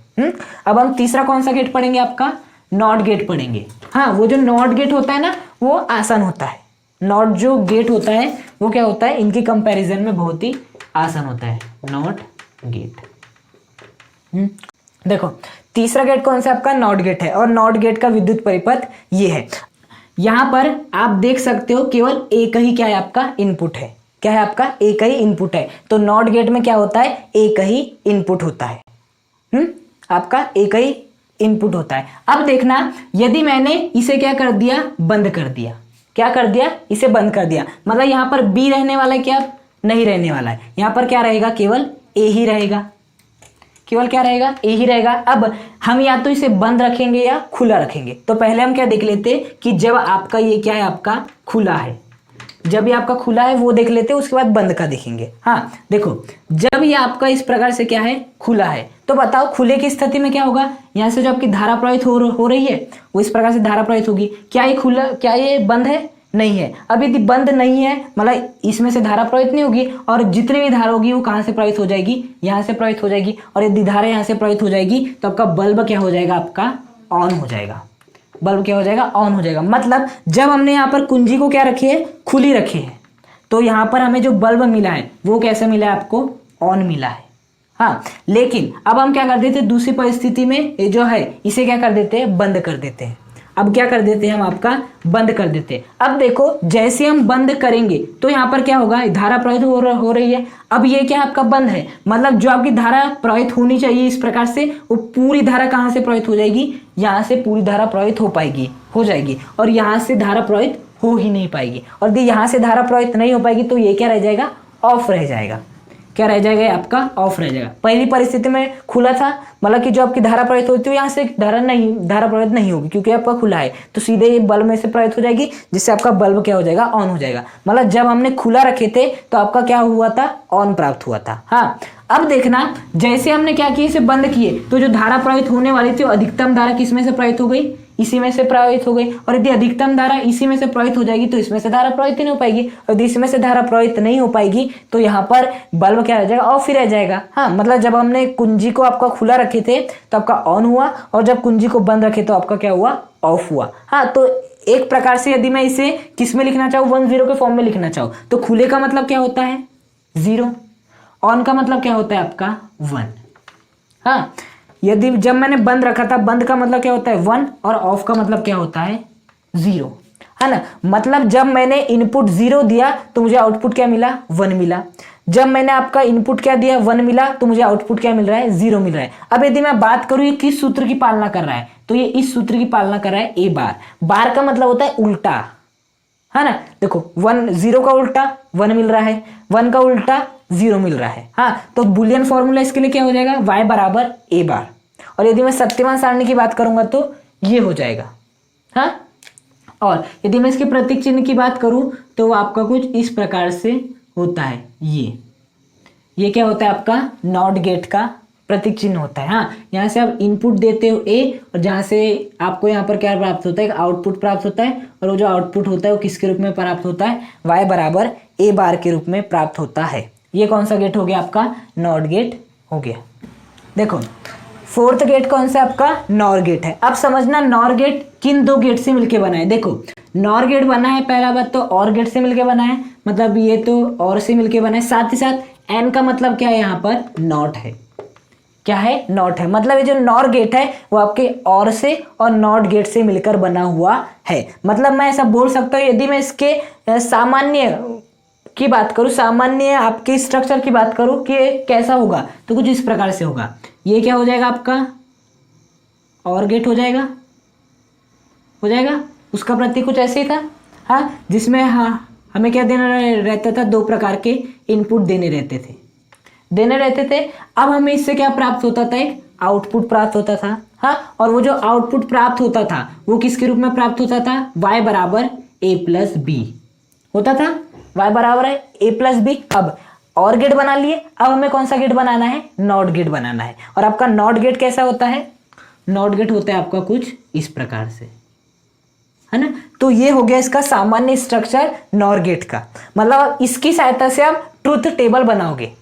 अब हम तीसरा कौन सा गेट पढ़ेंगे, आपका नॉट गेट पढ़ेंगे। हाँ, वो जो नॉट गेट होता है ना वो आसान होता है। नॉट जो गेट होता है वो क्या होता है, इनकी कंपैरिजन में बहुत ही आसान होता है नॉट गेट। देखो तीसरा गेट कौन सा आपका नॉट गेट है, और नॉट गेट का विद्युत परिपथ ये है। यहां पर आप देख सकते हो केवल एक ही क्या है आपका इनपुट है। क्या है आपका एक ही इनपुट है। तो नॉट गेट में क्या होता है, एक ही इनपुट होता है। आपका एक ही इनपुट होता है। अब देखना, यदि मैंने इसे क्या कर दिया, बंद कर दिया। क्या कर दिया, इसे बंद कर दिया, मतलब यहां पर बी रहने वाला है क्या, नहीं रहने वाला है। यहां पर क्या रहेगा, केवल ए ही रहेगा। केवल क्या रहेगा, ए ही रहेगा। अब हम या तो इसे बंद रखेंगे या खुला रखेंगे। तो पहले हम क्या देख लेते कि जब आपका ये क्या है आपका खुला है, जब ये आपका खुला है वो देख लेते, उसके बाद बंद का देखेंगे। हाँ देखो, जब ये आपका इस प्रकार से क्या है खुला है, तो बताओ खुले की स्थिति में क्या होगा, यहाँ से जो आपकी धारा प्रवाहित हो रही है वो इस प्रकार से धारा प्रवाहित होगी। क्या ये खुला, क्या ये बंद है, नहीं है। अब यदि बंद नहीं है मतलब इसमें से धारा प्रवाहित नहीं होगी, और जितनी भी धारा होगी वो कहाँ से प्रवाहित हो जाएगी, यहाँ से प्रवाहित हो जाएगी। और यदि धारा यहाँ से प्रवाहित हो जाएगी तो आपका बल्ब क्या हो जाएगा, आपका ऑन हो जाएगा। बल्ब क्या हो जाएगा, ऑन हो जाएगा। मतलब जब हमने यहाँ पर कुंजी को क्या रखी है, खुली रखी है, तो यहाँ पर हमें जो बल्ब मिला है वो कैसे मिला है, आपको ऑन मिला है। हाँ, लेकिन अब हम क्या कर देते हैं, दूसरी परिस्थिति में ये जो है इसे क्या कर देते हैं, बंद कर देते हैं। अब क्या कर देते हैं हम, आपका बंद कर देते हैं। अब देखो जैसे हम बंद करेंगे तो यहाँ पर क्या होगा, धारा प्रवाहित हो रही है। अब ये क्या आपका बंद है, मतलब जो आपकी धारा प्रवाहित होनी चाहिए इस प्रकार से, वो पूरी धारा कहाँ से प्रवाहित हो जाएगी, यहाँ से पूरी धारा प्रवाहित हो जाएगी, और यहाँ से धारा प्रवाहित हो ही नहीं पाएगी। और यदि यहाँ से धारा प्रवाहित नहीं हो पाएगी तो ये क्या रह जाएगा, ऑफ रह जाएगा। क्या रह जाएगा, आपका ऑफ रह जाएगा। पहली परिस्थिति में खुला था, मतलब कि जो आपकी धारा प्रवाहित होती है यहाँ से धारा प्रवाहित नहीं होगी, क्योंकि आपका खुला है, तो सीधे ये बल्ब में से प्रवाहित हो जाएगी, जिससे आपका बल्ब क्या हो जाएगा, ऑन हो जाएगा। मतलब जब हमने खुला रखे थे तो आपका क्या हुआ था, ऑन प्राप्त हुआ था। हाँ, अब देखना जैसे हमने क्या किया, इसे बंद किए तो जो धारा प्रवाहित होने वाली थी, अधिकतम धारा किस में से प्रवाहित हो गई, इसी में से प्रवाहित हो गई। और यदि अधिकतम धारा इसी में से प्रवाहित हो जाएगी तो इसमें से धारा प्रवाहित नहीं हो पाएगी, और यदि इसमें से धारा प्रवाहित नहीं हो पाएगी तो यहाँ पर बल्ब क्या रह जाएगा, ऑफ ही रह जाएगा। हाँ, मतलब जब हमने कुंजी को आपका खुला रखे थे तो आपका ऑन हुआ, और जब कुंजी को बंद रखे तो आपका क्या हुआ, ऑफ हुआ। हाँ, तो एक प्रकार से यदि मैं इसे किस में लिखना चाहूँ, 1 0 के फॉर्म में लिखना चाहूँ, तो खुले का मतलब क्या होता है 0, ऑन का मतलब क्या होता है आपका 1। हाँ, यदि जब मैंने बंद रखा था, बंद का मतलब क्या होता है 1, और ऑफ का मतलब क्या होता है 0, है ना। मतलब जब मैंने इनपुट 0 दिया तो मुझे आउटपुट क्या मिला, 1 मिला। जब मैंने आपका इनपुट क्या दिया, 1 मिला, तो मुझे आउटपुट क्या मिल रहा है, 0 मिल रहा है। अब यदि मैं बात करूं ये किस सूत्र की पालना कर रहा है, तो ये इस सूत्र की पालना कर रहा है, ए बार। बार का मतलब होता है उल्टा, है ना। देखो 0 का उल्टा 1 मिल रहा है, 1 का उल्टा 0 मिल रहा है। हाँ, तो बुलियन फॉर्मूला इसके लिए क्या हो जाएगा, y बराबर a बार। और यदि मैं सत्यमान सारणी की बात करूंगा तो ये हो जाएगा। हाँ, और यदि मैं इसके प्रतीक चिन्ह की बात करूं तो वो आपका कुछ इस प्रकार से होता है। ये क्या होता है, आपका नॉट गेट का प्रतीक चिन्ह होता है। हाँ, यहाँ से आप इनपुट देते हो ए, और जहाँ से आपको यहाँ पर क्या प्राप्त होता है, आउटपुट प्राप्त होता है, और वो जो आउटपुट होता है वो किसके रूप में प्राप्त होता है, y बराबर a बार के रूप में प्राप्त होता है। ये कौन सा गेट हो गया, आपका नॉट गेट हो गया। देखो फोर्थ गेट कौन सा, आपका नॉर गेट है। अब समझना नॉर गेट किन 2 गेट से मिलके बना है। देखो नॉर गेट बना है, पहला बात तो और गेट से मिलके बना है, मतलब ये तो और से मिलके बना है। साथ ही साथ एन का मतलब क्या है, यहाँ पर नॉट है। क्या है, नॉट है। मतलब ये जो नॉर गेट है वो आपके और से और नॉट गेट से मिलकर बना हुआ है। मतलब मैं ऐसा बोल सकता हूँ, यदि मैं इसके सामान्य की बात करूँ, सामान्य आपके स्ट्रक्चर की बात करूँ कि कैसा होगा, तो कुछ इस प्रकार से होगा। ये क्या हो जाएगा, आपका और गेट हो जाएगा, उसका प्रतीक कुछ ऐसे ही था। हाँ, जिसमें हमें क्या देना रहता था, 2 प्रकार के इनपुट देने रहते थे। अब हमें इससे क्या प्राप्त होता था, एक आउटपुट प्राप्त होता था। हाँ, और वो जो आउटपुट प्राप्त होता था वो किसके रूप में प्राप्त होता था, y बराबर a प्लस बी होता था, y बराबर है a प्लस बी। अब और गेट बना लिए, अब हमें कौन सा गेट बनाना है, नॉट गेट बनाना है। और आपका नॉट गेट कैसा होता है, नॉट गेट होता है आपका कुछ इस प्रकार से, है ना। तो ये हो गया इसका सामान्य स्ट्रक्चर नॉर गेट का, मतलब इसकी सहायता से आप ट्रुथ टेबल बनाओगे,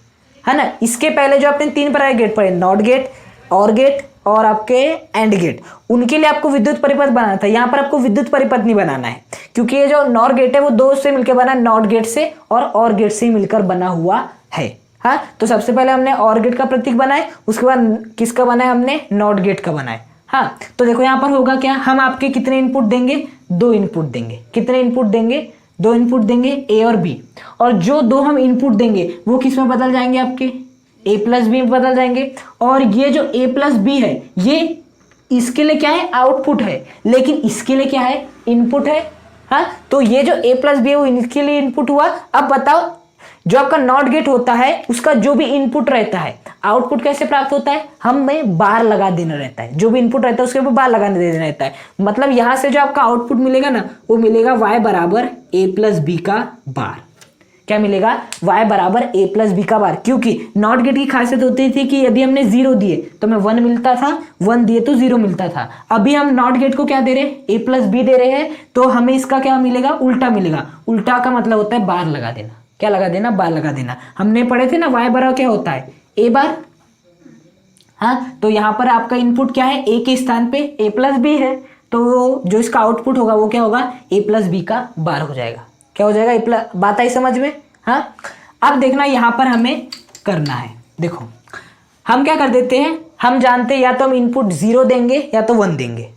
है ना। इसके पहले जो आपने 3 प्रकार के गेट पढ़े, नॉट गेट, और गेट और आपके एंड गेट, उनके लिए आपको विद्युत परिपथ बनाना था। यहाँ पर आपको विद्युत परिपथ नहीं बनाना है, क्योंकि ये जो नॉर गेट है वो 2 से मिलकर बना, नॉट गेट से और गेट से मिलकर बना हुआ है। हाँ, तो सबसे पहले हमने और गेट का प्रतीक बनाए, उसके बाद किसका बनाया हमने, नॉट गेट का बनाया। हाँ, तो देखो यहाँ पर होगा क्या, हम आपके कितने इनपुट देंगे, 2 इनपुट देंगे। कितने इनपुट देंगे, 2 इनपुट देंगे, ए और बी। और जो 2 हम इनपुट देंगे वो किस में बदल जाएंगे, आपके a प्लस बी में बदल जाएंगे। और ये जो a प्लस बी है ये इसके लिए क्या है, आउटपुट है, लेकिन इसके लिए क्या है, इनपुट है। हाँ, तो ये जो a प्लस बी है वो इसके लिए इनपुट हुआ। अब बताओ, जो आपका नॉट गेट होता है उसका जो भी इनपुट रहता है आउटपुट कैसे प्राप्त होता है, हमें बार लगा देना रहता है। जो भी इनपुट रहता है उसके ऊपर बार लगाने देना रहता है। मतलब यहां से जो आपका आउटपुट मिलेगा ना, वो मिलेगा y बराबर a प्लस बी का बार। क्या मिलेगा, y बराबर a प्लस बी का बार। क्योंकि नॉट गेट की खासियत होती थी कि यदि हमने 0 दिए तो हमें 1 मिलता था, 1 दिए तो 0 मिलता था। अभी हम नॉट गेट को क्या दे रहे हैं, a प्लस बी दे रहे हैं, तो हमें इसका क्या मिलेगा, उल्टा मिलेगा। उल्टा का मतलब होता है बार लगा देना। क्या लगा देना, बार लगा देना। हमने पढ़े थे ना y बराबर क्या होता है, a बार। हाँ, तो यहाँ पर आपका इनपुट क्या है, a के स्थान पे a प्लस बी है, तो जो इसका आउटपुट होगा वो क्या होगा, a प्लस बी का बार हो जाएगा। क्या हो जाएगा, a प्लस, बात आई समझ में। हाँ, अब देखना यहाँ पर हमें करना है, देखो हम क्या कर देते हैं, हम जानते हैं या तो हम इनपुट 0 देंगे या तो 1 देंगे।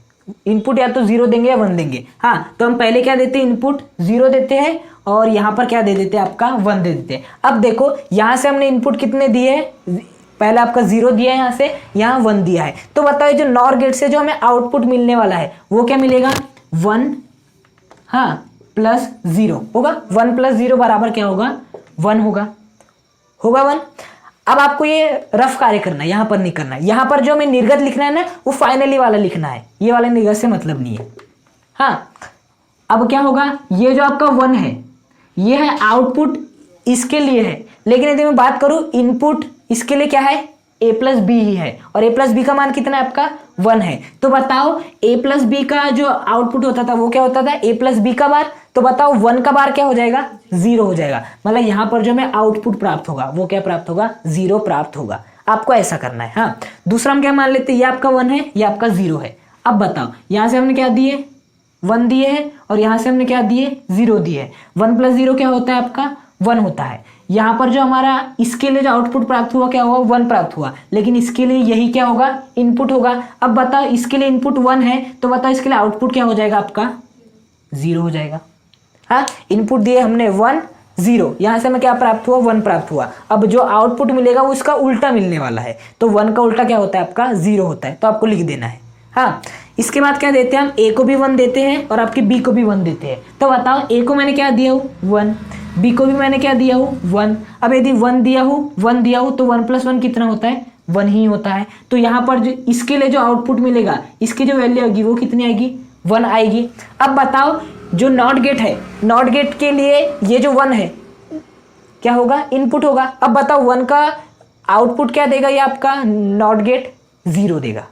इनपुट या तो 0 देंगे या 1 देंगे। हाँ, तो हम पहले क्या देते हैं, इनपुट 0 देते हैं और यहाँ पर क्या दे देते हैं, आपका 1 दे देते हैं। अब देखो यहाँ से हमने इनपुट कितने दिए हैं, पहले आपका 0 दिया है, यहाँ से यहाँ 1 दिया है। तो बताओ जो नॉर गेट से जो हमें आउटपुट मिलने वाला है वो क्या मिलेगा, 1 हाँ प्लस 0 होगा। 1 प्लस 0 बराबर क्या होगा, 1 होगा 1। अब आपको ये रफ कार्य करना है, यहाँ पर नहीं करना है। यहाँ पर जो हमें निर्गत लिखना है ना, वो फाइनली वाला लिखना है, ये वाला निर्गत से मतलब नहीं है। हाँ, अब क्या होगा, ये जो आपका 1 है ये है आउटपुट, इसके लिए है। लेकिन यदि मैं बात करूं इनपुट, इसके लिए क्या है, a प्लस बी ही है, और a प्लस बी का मान कितना है आपका, 1 है। तो बताओ a प्लस बी का जो आउटपुट होता था वो क्या होता था, a प्लस बी का बार। तो बताओ 1 का बार क्या हो जाएगा, 0 हो जाएगा। मतलब यहाँ पर जो हमें आउटपुट प्राप्त होगा वो क्या प्राप्त होगा, 0 प्राप्त होगा। आपको ऐसा करना है। हाँ, दूसरा हम क्या मान लेते हैं, ये आपका 1 है, ये आपका 0 है। अब बताओ यहाँ से हमने क्या दिए, 1 दिए हैं, और यहाँ से हमने क्या दिए, 0 दिए है। 1 प्लस 0 क्या होता है आपका, 1 होता है। यहाँ पर जो हमारा इसके लिए जो आउटपुट प्राप्त हुआ क्या हुआ, 1 प्राप्त हुआ, लेकिन इसके लिए यही क्या होगा, इनपुट होगा। अब बताओ इसके लिए इनपुट 1 है, तो बताओ इसके लिए आउटपुट क्या हो जाएगा आपका, 0 हो जाएगा। हाँ, इनपुट दिए हमने 1 0, यहाँ से हमें क्या प्राप्त हुआ, 1 प्राप्त हुआ। अब जो आउटपुट मिलेगा वो इसका उल्टा मिलने वाला है, तो 1 का उल्टा क्या होता है आपका, 0 होता है। तो आपको लिख देना है। हाँ, इसके बाद क्या देते हैं हम, a को भी 1 देते हैं और आपके b को भी 1 देते हैं। तो बताओ a को मैंने क्या दिया हूँ, 1, b को भी मैंने क्या दिया हूँ, 1। अब यदि 1 दिया हूँ तो 1 प्लस 1 कितना होता है, 1 ही होता है। तो यहाँ पर जो इसके लिए जो आउटपुट मिलेगा, इसकी जो वैल्यू आएगी वो कितनी आएगी, 1 आएगी। अब बताओ जो नॉट गेट है, नॉट गेट के लिए ये जो 1 है क्या होगा, इनपुट होगा। अब बताओ 1 का आउटपुट क्या देगा, ये आपका नॉट गेट 0 देगा।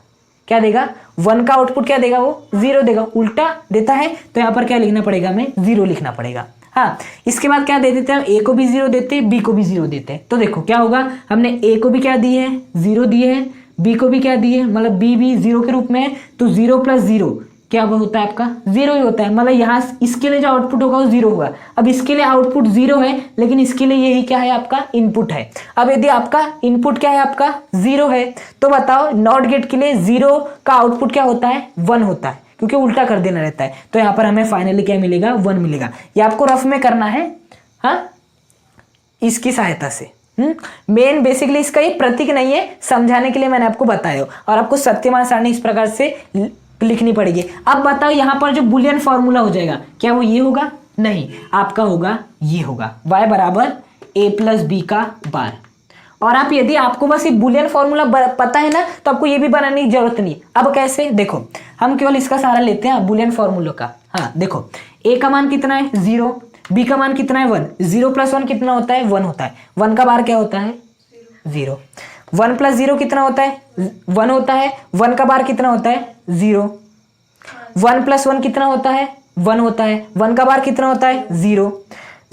क्या देगा, 1 का आउटपुट क्या देगा, वो 0 देगा, उल्टा देता है। तो यहाँ पर क्या लिखना पड़ेगा, हमें 0 लिखना पड़ेगा। हाँ, इसके बाद क्या दे देते हैं, a को भी 0 देते हैं, b को भी 0 देते हैं। तो देखो क्या होगा, हमने a को भी क्या दिए है, 0 दिए है, b को भी क्या दिए, मतलब b भी 0 के रूप में है। तो 0 प्लस 0 क्या होता है आपका, 0 ही होता है। मतलब यहाँ इसके लिए जो आउटपुट होगा वो 0 होगा। अब इसके लिए आउटपुट 0 है, लेकिन इसके लिए यही क्या है, आपका इनपुट है। अब यदि आपका इनपुट क्या है, आपका 0 है, तो बताओ नॉट गेट के लिए 0 का आउटपुट क्या होता है, 1 होता है, क्योंकि उल्टा कर देना रहता है। तो यहाँ पर हमें फाइनली क्या मिलेगा, 1 मिलेगा। ये आपको रफ में करना है। हाँ, इसकी सहायता से। मेन बेसिकली इसका ये प्रतीक नहीं है, समझाने के लिए मैंने आपको बताया। और आपको सत्यमान सारणी इस प्रकार से लिखनी पड़ेगी। अब बताओ यहाँ पर जो बुलियन फॉर्मूला हो जाएगा, क्या वो ये होगा, नहीं, आपका होगा ये होगा, y बराबर a प्लस बी का बार। और आप यदि आपको बस ये बुलियन फॉर्मूला पता है ना तो आपको ये भी बनाने की जरूरत नहीं। अब कैसे, देखो हम केवल इसका सहारा लेते हैं बुलियन फॉर्मूला का। हाँ देखो, ए का मान कितना है 0, बी का मान कितना है 1, 0 + 1 कितना होता है 1 होता है, 1 का बार क्या होता है 0, 1 + 0 कितना होता है 1 होता है, 1 का बार कितना होता है 0, 1 + 1 कितना होता है 1 होता है, 1 का बार कितना होता है 0,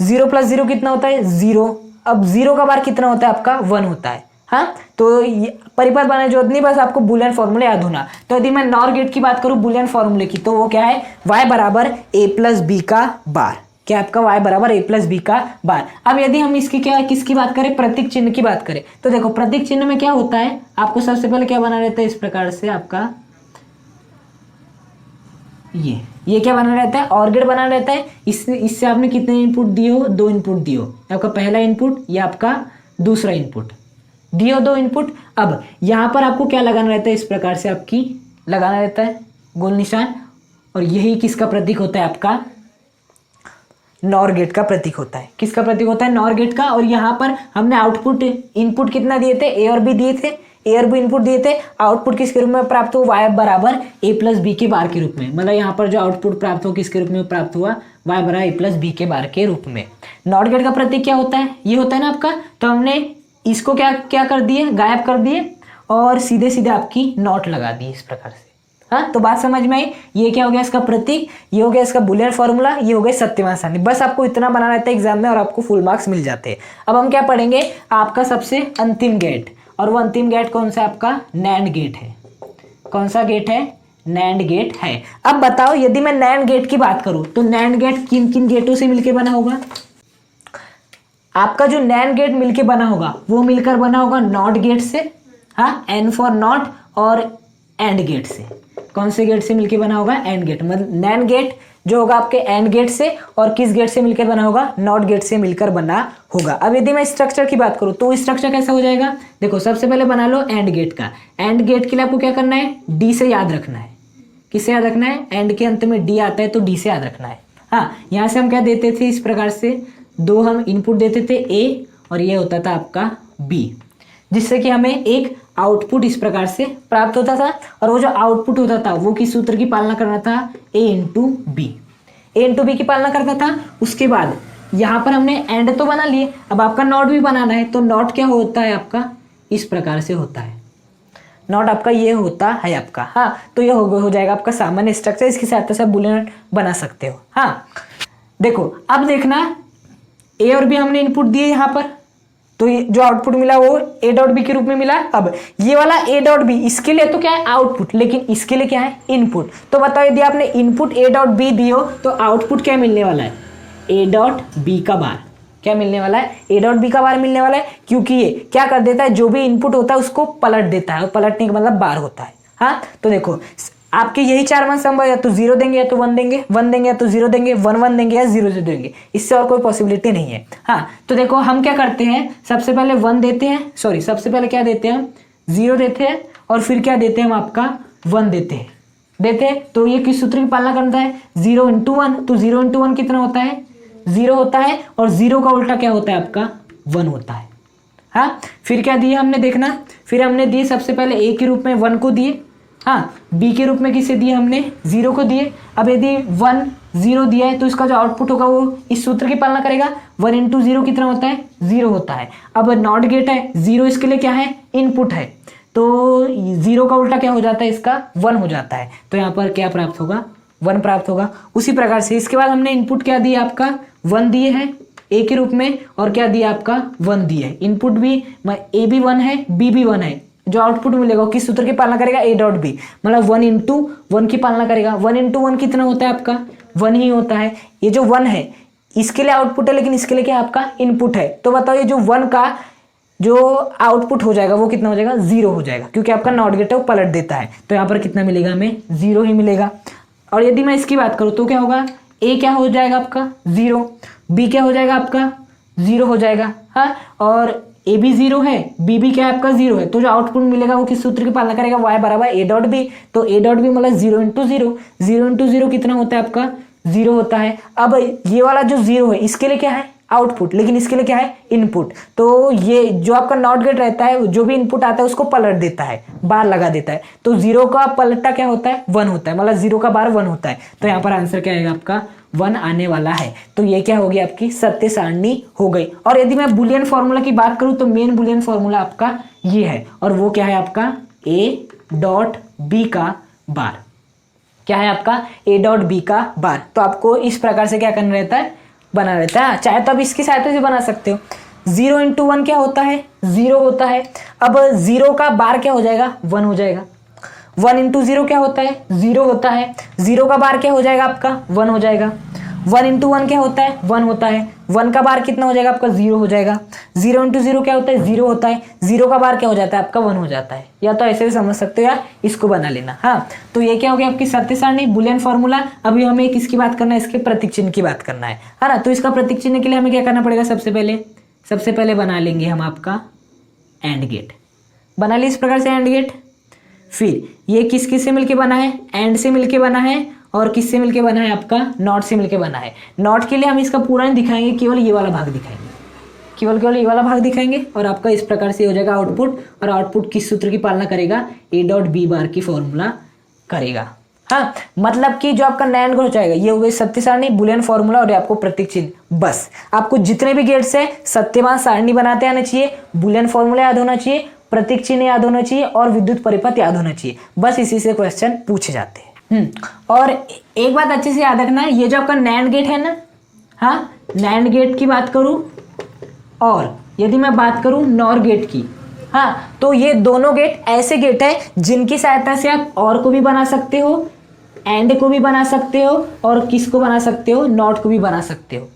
0 + 0 कितना होता है 0, अब 0 का बार कितना होता है आपका 1 होता है। हाँ तो परिपथ बनाने जरूरत नहीं, बस आपको बुलियन फॉर्मूला याद होना। तो यदि मैं नॉर गेट की बात करूं बुलियन फॉर्मूले की, तो वो क्या है y = a + b का बार, क्या आपका y = a + b का बार। अब यदि हम इसकी क्या किसकी बात करें, प्रतीक चिन्ह की बात करें, तो देखो प्रतीक चिन्ह में क्या होता है, आपको सबसे पहले क्या बना रहता है, इस प्रकार से आपका ये क्या बना रहता है, ऑर गेट बना रहता है। इससे आपने कितने इनपुट दिए हो, 2 इनपुट दिए हो, आपका पहला इनपुट या आपका दूसरा इनपुट दिए हो 2 इनपुट। अब यहाँ पर आपको क्या लगाना रहता है, इस प्रकार से आपकी लगाना रहता है गोल निशान, और यही किसका प्रतीक होता है, आपका नॉर गेट का प्रतीक होता है। किसका प्रतीक होता है, नॉर गेट का। और यहाँ पर हमने आउटपुट इनपुट कितना दिए थे, ए और बी दिए थे, ए और बी इनपुट दिए थे। आउटपुट किसके रूप में प्राप्त हुआ, y = a + b के बार के रूप में, मतलब यहाँ पर जो आउटपुट प्राप्त हो किसके रूप में प्राप्त हुआ, y = a + b के बार के रूप में। नॉट गेट का प्रतीक क्या होता है, ये होता है ना आपका, तो हमने इसको क्या क्या कर दिए, गायब कर दिए और सीधे सीधे आपकी नॉट लगा दी इस प्रकार से। हाँ तो बात समझ में आई, ये क्या हो गया इसका प्रतीक, ये हो गया इसका बुलियन फॉर्मूला, ये हो गया सत्यमान सारणी। बस आपको इतना बनाना रहता है एग्जाम में और आपको फुल मार्क्स मिल जाते हैं। अब हम क्या पढ़ेंगे, आपका सबसे अंतिम गेट, और वो अंतिम गेट कौन सा, आपका नैंड गेट है। कौन सा गेट है, नैंड गेट है। अब बताओ यदि मैं नैंड गेट की बात करूं तो नैंड गेट किन किन गेटों से मिलकर बना होगा, आपका जो नैंड गेट मिलके बना होगा वो मिलकर बना होगा नॉट गेट से, हाँ एन फॉर नॉट, और एंड गेट से। कौन से गेट से मिलके बना होगा, एंड गेट। मतलब नैंड गेट जो होगा आपके एंड गेट से, और किस गेट से मिलकर बना होगा, नॉट गेट से मिलकर बना होगा। अब यदि मैं स्ट्रक्चर की बात करूं तो स्ट्रक्चर कैसा हो जाएगा, देखो सबसे पहले बना लो एंड गेट का। एंड गेट के लिए आपको क्या करना है, डी से याद रखना है। किससे याद रखना है, एंड के अंत में डी आता है तो डी से याद रखना है। हाँ यहाँ से हम क्या देते थे, इस प्रकार से 2 हम इनपुट देते थे ए, और ये होता था आपका बी, जिससे कि हमें एक आउटपुट इस प्रकार से प्राप्त होता था। और वो जो आउटपुट होता था वो किस सूत्र की पालना करना था, a × b, a × b की पालना करता था। उसके बाद यहाँ पर हमने एंड तो बना लिए, अब आपका नॉट भी बनाना है, तो नॉट क्या होता है आपका, इस प्रकार से होता है नॉट आपका, ये होता है आपका। हाँ तो ये हो जाएगा आपका सामान्य स्ट्रक्चर, इसकी सहायता से आप बुलियन बना सकते हो। हाँ देखो अब देखना, ए और बी हमने इनपुट दिए यहाँ पर, तो ये जो आउटपुट मिला वो a.b के रूप में मिला। अब ये वाला a.b इसके लिए तो क्या है आउटपुट, लेकिन इसके लिए क्या है इनपुट। तो बताओ यदि आपने इनपुट a.b दी हो तो आउटपुट क्या मिलने वाला है, a.b का बार। क्या मिलने वाला है, a.b का बार मिलने वाला है, क्योंकि ये क्या कर देता है, जो भी इनपुट होता है उसको पलट देता है, और पलटने का मतलब बार होता है। हाँ तो देखो आपके यही 4 मान संभव, या तो 0 देंगे या तो 1 देंगे, 1 देंगे या तो 0 देंगे, 1 1 देंगे या 0 0 देंगे, इससे और कोई पॉसिबिलिटी नहीं है। हाँ तो देखो हम क्या करते हैं, सबसे पहले 1 देते हैं, सॉरी सबसे पहले क्या देते हैं हम 0 देते हैं, और फिर क्या देते हैं हम आपका 1 देते हैं। तो ये किस सूत्र की पालना करता है, 0 × 1, तो 0 × 1 कितना होता है 0 होता है, और 0 का उल्टा क्या होता है आपका 1 होता है। हाँ फिर क्या दिए हमने, देखना फिर हमने दिए सबसे पहले a के रूप में 1 को दिए, हाँ b के रूप में किसे दिए हमने 0 को दिए। अब यदि 1 0 दिया है तो इसका जो आउटपुट होगा वो इस सूत्र की पालना करेगा, 1 × 0 कितना होता है 0 होता है। अब नॉट गेट है, 0 इसके लिए क्या है इनपुट है, तो 0 का उल्टा क्या हो जाता है इसका 1 हो जाता है, तो यहाँ पर क्या प्राप्त होगा 1 प्राप्त होगा। उसी प्रकार से इसके बाद हमने इनपुट क्या दिया आपका 1 दिए है a के रूप में, और क्या दिया आपका 1 दिए है। इनपुट भी a भी 1 है, b भी 1 है, जो आउटपुट मिलेगा किस सूत्र की पालना करेगा a.b, मतलब 1 × 1 की पालना करेगा। 1 × 1 कितना होता है आपका 1 ही होता है। ये जो 1 है इसके लिए आउटपुट है, लेकिन इसके लिए क्या आपका इनपुट है। तो बताओ ये जो 1 का जो आउटपुट हो जाएगा वो कितना हो जाएगा 0 हो जाएगा, क्योंकि आपका नॉट गेट है वो पलट देता है, तो यहाँ पर कितना मिलेगा हमें 0 ही मिलेगा। और यदि मैं इसकी बात करूँ तो क्या होगा, a क्या हो जाएगा आपका 0, b क्या हो जाएगा आपका 0 हो जाएगा। हाँ और a भी 0 है, b भी क्या है आपका 0 है, तो जो आउटपुट मिलेगा वो किस सूत्र की पालना करेगा, y = a.b, तो a.b मतलब 0 × 0, 0 × 0 कितना होता है आपका 0 होता है। अब ये वाला जो 0 है इसके लिए क्या है आउटपुट, लेकिन इसके लिए क्या है इनपुट। तो ये जो आपका नॉट गेट रहता है, जो भी इनपुट आता है उसको पलट देता है, बार लगा देता है। तो 0 का पलटा क्या होता है 1 होता है, मतलब 0 का बार 1 होता है। तो यहाँ पर आंसर क्या आएगा आपका 1 आने वाला है। तो ये क्या होगी आपकी सत्य सारणी हो गई। और यदि मैं बुलियन फॉर्मूला की बात करूं तो मेन बुलियन फॉर्मूला आपका ये है, और वो क्या है आपका A.B का बार। क्या है आपका A.B का बार। तो आपको इस प्रकार से क्या करना रहता है, बना रहता है। चाहे तो आप इसकी सहायता से बना सकते हो। 0 × 1 क्या होता है 0 होता है। अब 0 का बार क्या हो जाएगा 1 हो जाएगा। 1 × 0 क्या होता है 0 होता है। 0 का बार क्या हो जाएगा आपका 1 हो जाएगा। 1 × 1 क्या होता है 1 होता है। 1 का बार कितना हो जाएगा आपका 0 हो जाएगा। 0 × 0 क्या होता है 0 होता है। 0 का बार क्या हो जाता है आपका 1 हो जाता है। या तो ऐसे भी समझ सकते हो या इसको बना लेना। हाँ, तो ये क्या हो गया आपकी सत्य सारणी बुलियन फॉर्मूला। अभी हमें किसकी बात करना है, इसके प्रतीक चिन्ह की बात करना है ना। तो इसका प्रतीक चिन्ह के लिए हमें क्या करना पड़ेगा, सबसे पहले बना लेंगे हम आपका एंड गेट। बना ली इस प्रकार से एंड गेट। फिर ये किस किस से मिलके बना है, एंड से मिलके बना है, और किससे मिलके बना है आपका नॉट से मिलके बना है। नॉट के लिए हम इसका पूरा नहीं दिखाएंगे, केवल ये वाला भाग दिखाएंगे, केवल ये वाला भाग दिखाएंगे। और आपका इस प्रकार से हो जाएगा आउटपुट। और आउटपुट किस सूत्र की पालना करेगा, A.B बार की फॉर्मूला करेगा। हाँ, मतलब कि जो आपका नैंड गेट हो जाएगा ये हो गई सत्य सारणी बुलियन फॉर्मूला, और आपको प्रतीक चिन्ह। बस आपको जितने भी गेट्स है सत्यवान सारणी बनाते आना चाहिए, बुलियन फॉर्मूला याद होना चाहिए, प्रतीक चिन्ह याद होना चाहिए, और विद्युत परिपथ याद होना चाहिए। बस इसी से क्वेश्चन पूछे जाते हैं। और एक बात अच्छे से याद रखना है, ये जो आपका नैंड गेट है ना, हाँ नैंड गेट की बात करूं, और यदि मैं बात करूं नॉर गेट की, हाँ तो ये दोनों गेट ऐसे गेट है जिनकी सहायता से आप और को भी बना सकते हो, एंड को भी बना सकते हो, और किसको बना सकते हो नॉट को भी बना सकते हो।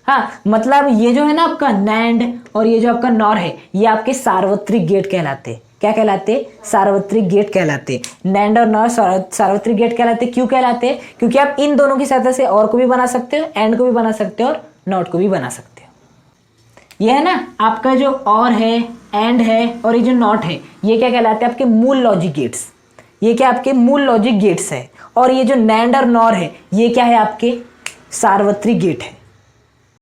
हाँ, मतलब ये जो है ना आपका नैंड और ये जो आपका नॉर है, ये आपके सार्वत्रिक गेट कहलाते। क्या कहलाते, सार्वत्रिक गेट कहलाते। नैंड और नॉर सार्वत्रिक गेट कहलाते। क्यों कहलाते, क्योंकि आप इन दोनों की सहायता से और को भी बना सकते हो, एंड को भी बना सकते हो, और नॉट को भी बना सकते हो। ये है ना आपका जो और है, एंड है, और ये जो नॉट है, ये क्या कहलाते हैं आपके मूल लॉजिक गेट्स। ये क्या आपके मूल लॉजिक गेट्स है। और ये जो नैंड और नॉर है, ये क्या है आपके सार्वत्रिक गेट है।